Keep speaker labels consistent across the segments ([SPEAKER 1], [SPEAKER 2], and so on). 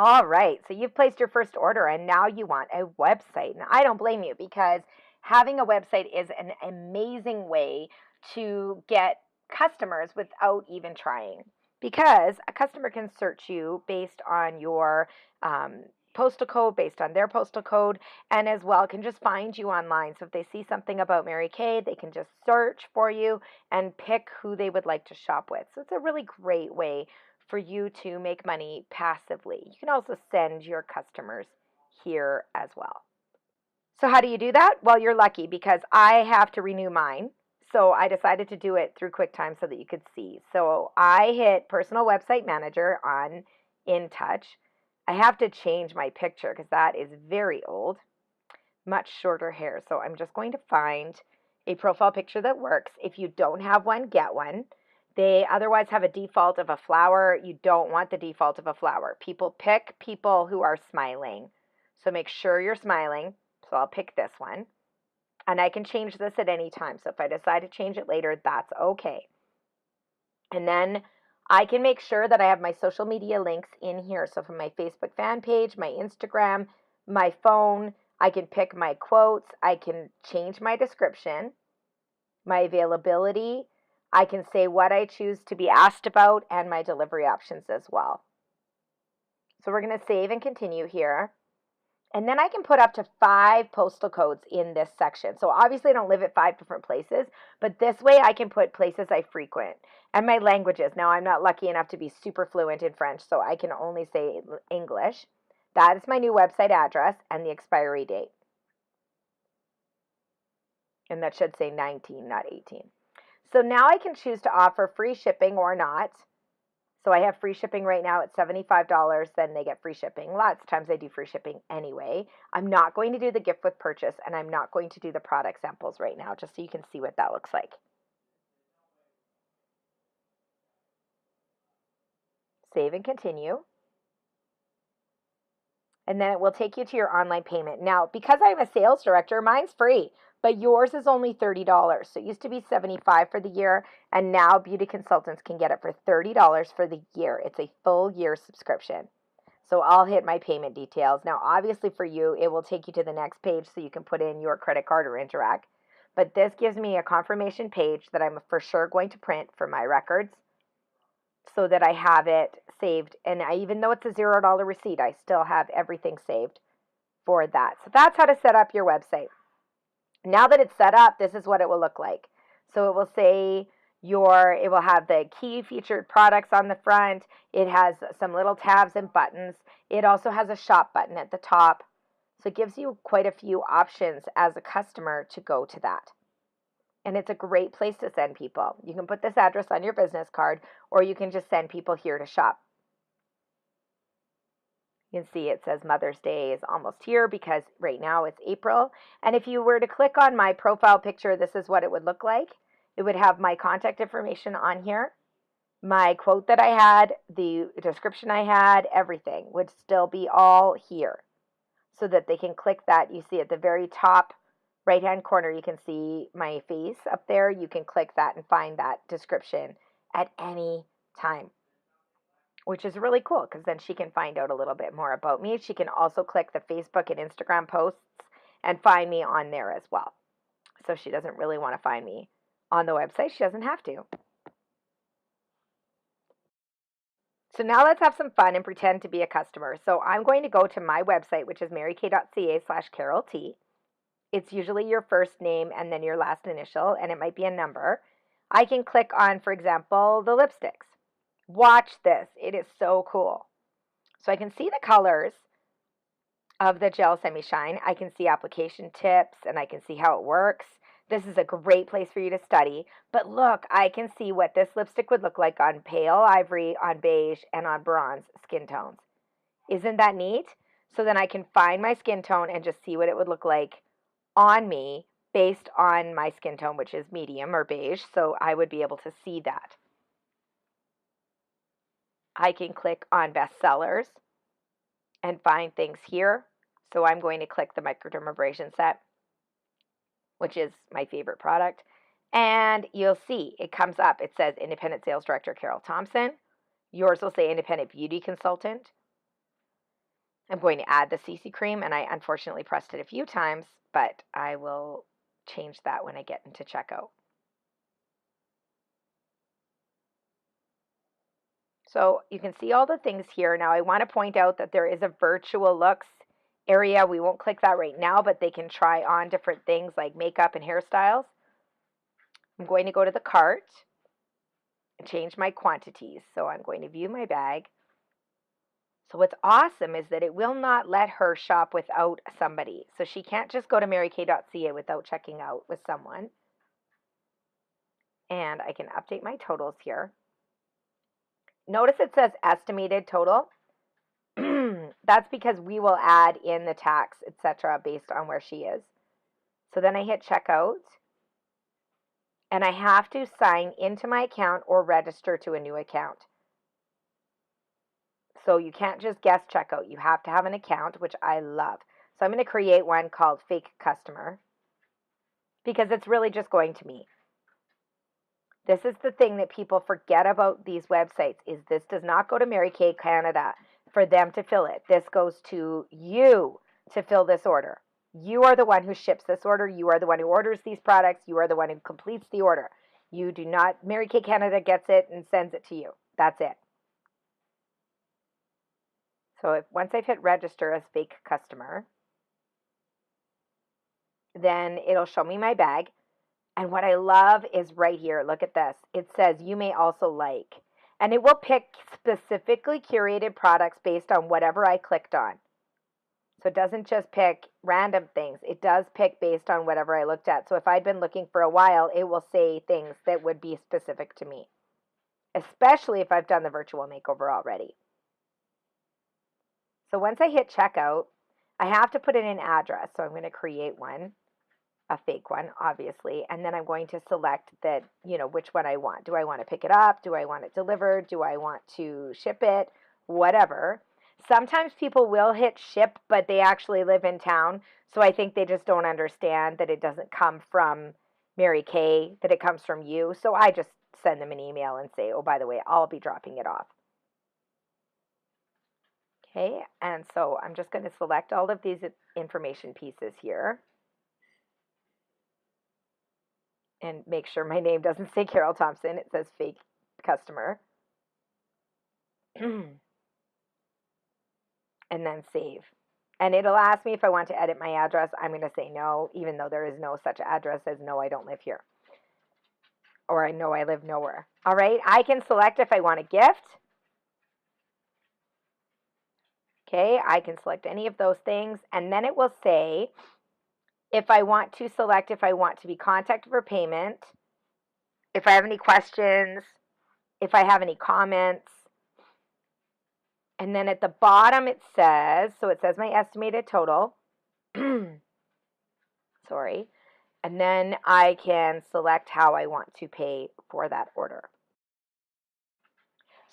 [SPEAKER 1] All right, so you've placed your first order and now you want a website. And I don't blame you, because having a website is an amazing way to get customers without even trying. Because a customer can search you based on your postal code, based on their postal code, and as well can just find you online. So if they see something about Mary Kay, they can just search for you and pick who they would like to shop with. So it's a really great way for you to make money passively. You can also send your customers here as well. So how do you do that? Well, you're lucky because I have to renew mine. So I decided to do it through QuickTime so that you could see. So I hit Personal Website Manager on InTouch. I have to change my picture because that is very old, much shorter hair. So I'm just going to find a profile picture that works. If you don't have one, get one. They otherwise have a default of a flower. You don't want the default of a flower. People pick people who are smiling. So make sure you're smiling. So I'll pick this one. And I can change this at any time. So if I decide to change it later, that's okay. And then I can make sure that I have my social media links in here. So from my Facebook fan page, my Instagram, my phone, I can pick my quotes. I can change my description, my availability. I can say what I choose to be asked about and my delivery options as well. So we're going to save and continue here. And then I can put up to 5 postal codes in this section. So obviously I don't live at 5 different places, but this way I can put places I frequent and my languages. Now I'm not lucky enough to be super fluent in French, so I can only say English. That is my new website address and the expiry date. And that should say 19, not 18. So now I can choose to offer free shipping or not. So I have free shipping right now at $75. Then they get free shipping. Lots of times I do free shipping anyway. I'm not going to do the gift with purchase, and I'm not going to do the product samples right now, just so you can see what that looks like. Save and continue. And then it will take you to your online payment. Now, because I'm a sales director, mine's free, but yours is only $30. So it used to be $75 for the year, and now beauty consultants can get it for $30 for the year. It's a full year subscription. So I'll hit my payment details. Now, obviously for you, it will take you to the next page so you can put in your credit card or Interac. But this gives me a confirmation page that I'm for sure going to print for my records, so that I have it saved. And even though it's a $0 receipt, I still have everything saved for that. So that's how to set up your website. Now that it's set up, this is what it will look like. So it will say it will have the key featured products on the front. It has some little tabs and buttons. It also has a shop button at the top. So it gives you quite a few options as a customer to go to that. And it's a great place to send people. You can put this address on your business card, or you can just send people here to shop. You can see it says Mother's Day is almost here because right now it's April. And if you were to click on my profile picture, this is what it would look like. It would have my contact information on here, my quote that I had, the description I had, everything would still be all here so that they can click that. You see at the very top right-hand corner, you can see my face up there. You can click that and find that description at any time, which is really cool because then she can find out a little bit more about me. She can also click the Facebook and Instagram posts and find me on there as well. So she doesn't really want to find me on the website. She doesn't have to. So now let's have some fun and pretend to be a customer. So I'm going to go to my website, which is marykay.ca/CarolT. It's usually your first name and then your last initial, and it might be a number. I can click on, for example, the lipsticks. Watch this. It is so cool. So I can see the colors of the Gel Semi Shine. I can see application tips, and I can see how it works. This is a great place for you to study. But look, I can see what this lipstick would look like on pale ivory, on beige, and on bronze skin tones. Isn't that neat? So then I can find my skin tone and just see what it would look like on me based on my skin tone, which is medium or beige. So I would be able to see that. I can click on bestsellers and find things here. So I'm going to click the microdermabrasion set, which is my favorite product. And you'll see it comes up. It says Independent Sales Director Carol Thompson. Yours will say Independent Beauty Consultant. I'm going to add the CC cream, and I unfortunately pressed it a few times, but I will change that when I get into checkout. So you can see all the things here. Now I want to point out that there is a virtual looks area. We won't click that right now, but they can try on different things like makeup and hairstyles. I'm going to go to the cart and change my quantities. So I'm going to view my bag. So what's awesome is that it will not let her shop without somebody. So she can't just go to marykay.ca without checking out with someone. And I can update my totals here. Notice it says estimated total. That's because we will add in the tax, etc., based on where she is. So then I hit checkout, and I have to sign into my account or register to a new account. So you can't just guess checkout. You have to have an account, which I love. So I'm going to create one called Fake Customer because it's really just going to me. This is the thing that people forget about these websites is this does not go to Mary Kay Canada for them to fill it. This goes to you to fill this order. You are the one who ships this order. You are the one who orders these products. You are the one who completes the order. You do not, Mary Kay Canada gets it and sends it to you. That's it. So once I've hit register as Fake Customer, then it'll show me my bag. And what I love is right here, look at this. It says you may also like. And it will pick specifically curated products based on whatever I clicked on. So it doesn't just pick random things. It does pick based on whatever I looked at. So if I'd been looking for a while, it will say things that would be specific to me, especially if I've done the virtual makeover already. So once I hit checkout, I have to put in an address. So I'm going to create one. A fake one, obviously, and then I'm going to select that, which one I want. Do I want to pick it up? Do I want it delivered? Do I want to ship it? Whatever. Sometimes people will hit ship, but they actually live in town, so I think they just don't understand that it doesn't come from Mary Kay, that it comes from you. So I just send them an email and say, oh, by the way, I'll be dropping it off. Okay, and so I'm just going to select all of these information pieces here. And make sure my name doesn't say Carol Thompson. It says Fake Customer. And then save. And it'll ask me if I want to edit my address. I'm going to say no, even though there is no such address as no, I don't live here. Or I know I live nowhere. All right, I can select if I want a gift. Okay, I can select any of those things. And then it will say if I want to select if I want to be contacted for payment, if I have any questions, if I have any comments. And then at the bottom it says, so it says my estimated total. Sorry. And then I can select how I want to pay for that order.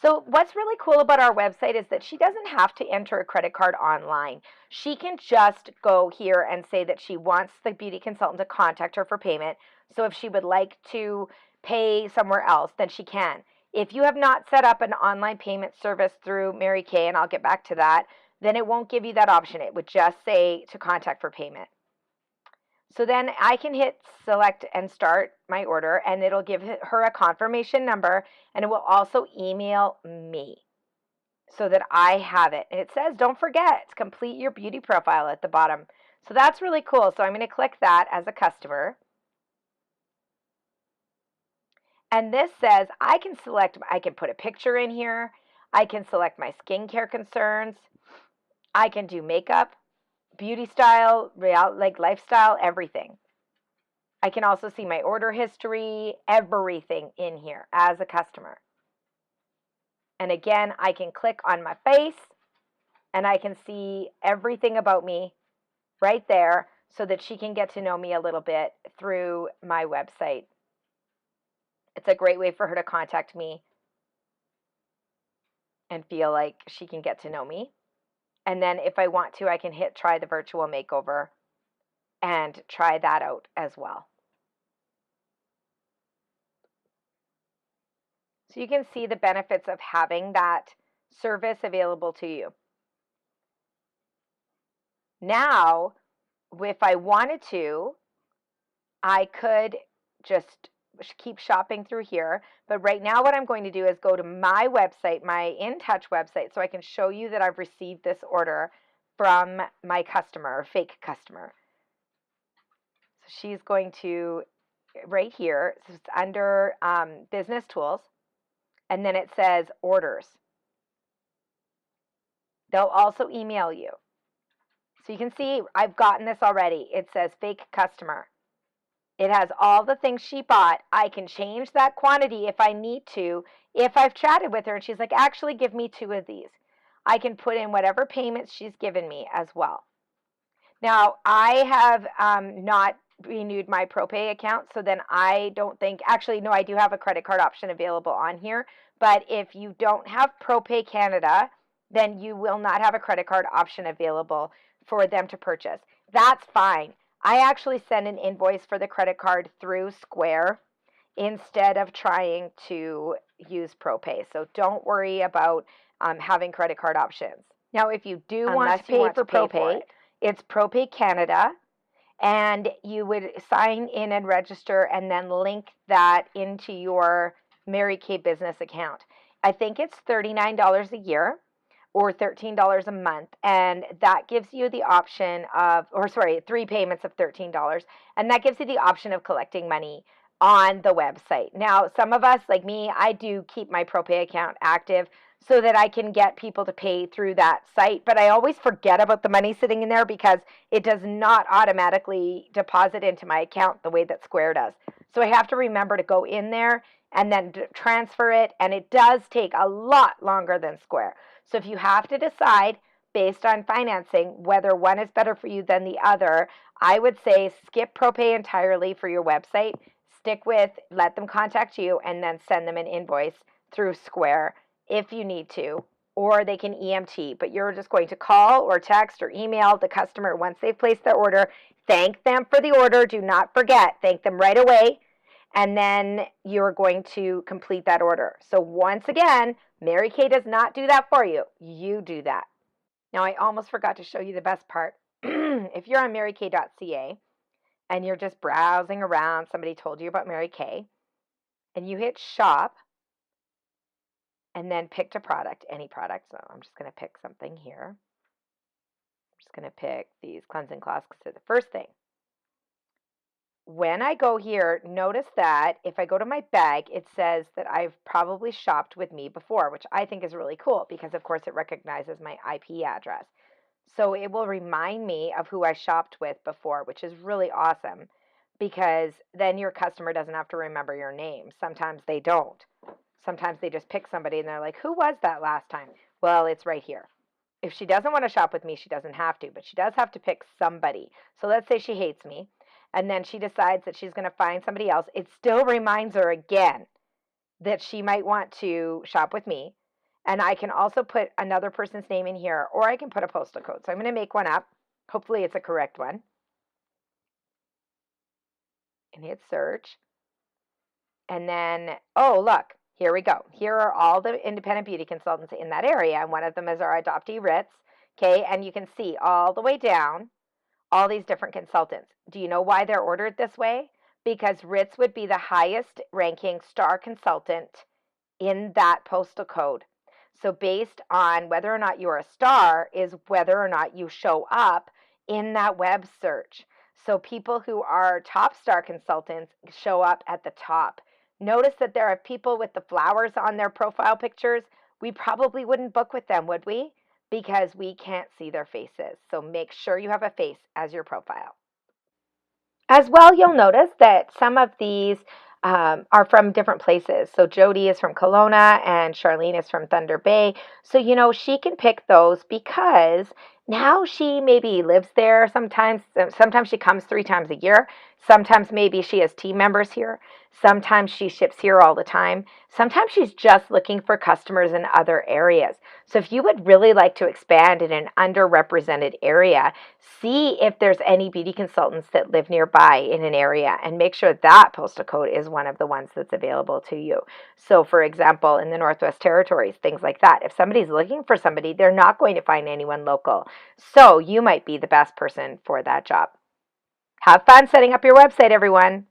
[SPEAKER 1] So what's really cool about our website is that she doesn't have to enter a credit card online. She can just go here and say that she wants the beauty consultant to contact her for payment. So if she would like to pay somewhere else, then she can. If you have not set up an online payment service through Mary Kay, and I'll get back to that, then it won't give you that option. It would just say to contact for payment. So then I can hit select and start my order, and it'll give her a confirmation number, and it will also email me so that I have it. And it says, don't forget to complete your beauty profile at the bottom. So that's really cool. So I'm going to click that as a customer. And this says I can put a picture in here. I can select my skincare concerns. I can do makeup, beauty style, lifestyle, everything. I can also see my order history, everything in here as a customer. And again, I can click on my face and I can see everything about me right there so that she can get to know me a little bit through my website. It's a great way for her to contact me and feel like she can get to know me. And then if I want to, I can hit try the virtual makeover and try that out as well. So you can see the benefits of having that service available to you. Now, if I wanted to, I could just keep shopping through here. But right now what I'm going to do is go to my website, my InTouch website, so I can show you that I've received this order from my customer, or fake customer. So she's going to, right here, so it's under business tools, and then it says orders. They'll also email you. So you can see I've gotten this already. It says fake customer. It has all the things she bought. I can change that quantity if I need to. If I've chatted with her and she's like, actually, give me 2 of these. I can put in whatever payments she's given me as well. Now, I have not renewed my ProPay account, so then I don't think, actually, no, I do have a credit card option available on here. But if you don't have ProPay Canada, then you will not have a credit card option available for them to purchase. That's fine. I actually send an invoice for the credit card through Square instead of trying to use ProPay. So don't worry about having credit card options. Now, if you do want to pay for ProPay, it's ProPay Canada, and you would sign in and register and then link that into your Mary Kay business account. I think it's $39 a year or $13 a month, and that gives you the option of, 3 payments of $13, and that gives you the option of collecting money on the website. Now, some of us, like me, I do keep my ProPay account active so that I can get people to pay through that site, but I always forget about the money sitting in there because it does not automatically deposit into my account the way that Square does. So I have to remember to go in there and then transfer it, and it does take a lot longer than Square. So if you have to decide based on financing whether one is better for you than the other, I would say skip ProPay entirely for your website. Stick with, let them contact you, and then send them an invoice through Square if you need to, or they can EMT. But you're just going to call or text or email the customer once they've placed their order. Thank them for the order. Do not forget, thank them right away. And then you're going to complete that order. So once again, Mary Kay does not do that for you. You do that. Now, I almost forgot to show you the best part. If you're on marykay.ca and you're just browsing around, somebody told you about Mary Kay, and you hit shop and then picked a product, any product. So I'm just going to pick something here. I'm just going to pick these cleansing cloths because they're the first thing. When I go here, notice that if I go to my bag, it says that I've probably shopped with me before, which I think is really cool because, of course, it recognizes my IP address. So it will remind me of who I shopped with before, which is really awesome because then your customer doesn't have to remember your name. Sometimes they don't. Sometimes they just pick somebody and they're like, who was that last time? Well, it's right here. If she doesn't want to shop with me, she doesn't have to, but she does have to pick somebody. So let's say she hates me, and then she decides that she's going to find somebody else. It still reminds her again that she might want to shop with me. And I can also put another person's name in here, or I can put a postal code. So I'm going to make one up. Hopefully it's a correct one. And hit search. And then, oh, look, here we go. Here are all the independent beauty consultants in that area. And one of them is our adoptee, Ritz. Okay, and you can see all the way down all these different consultants. Do you know why they're ordered this way? Because Ritz would be the highest ranking star consultant in that postal code. So based on whether or not you're a star is whether or not you show up in that web search. So people who are top star consultants show up at the top. Notice that there are people with the flowers on their profile pictures. We probably wouldn't book with them, would we? Because we can't see their faces. So make sure you have a face as your profile. As well, you'll notice that some of these are from different places. So Jody is from Kelowna and Charlene is from Thunder Bay. So, you know, she can pick those because now she maybe lives there sometimes. Sometimes she comes 3 times a year. Sometimes maybe she has team members here. Sometimes she ships here all the time. Sometimes she's just looking for customers in other areas. So if you would really like to expand in an underrepresented area, see if there's any beauty consultants that live nearby in an area and make sure that postal code is one of the ones that's available to you. So for example, in the Northwest Territories, things like that. If somebody's looking for somebody, they're not going to find anyone local. So you might be the best person for that job. Have fun setting up your website, everyone.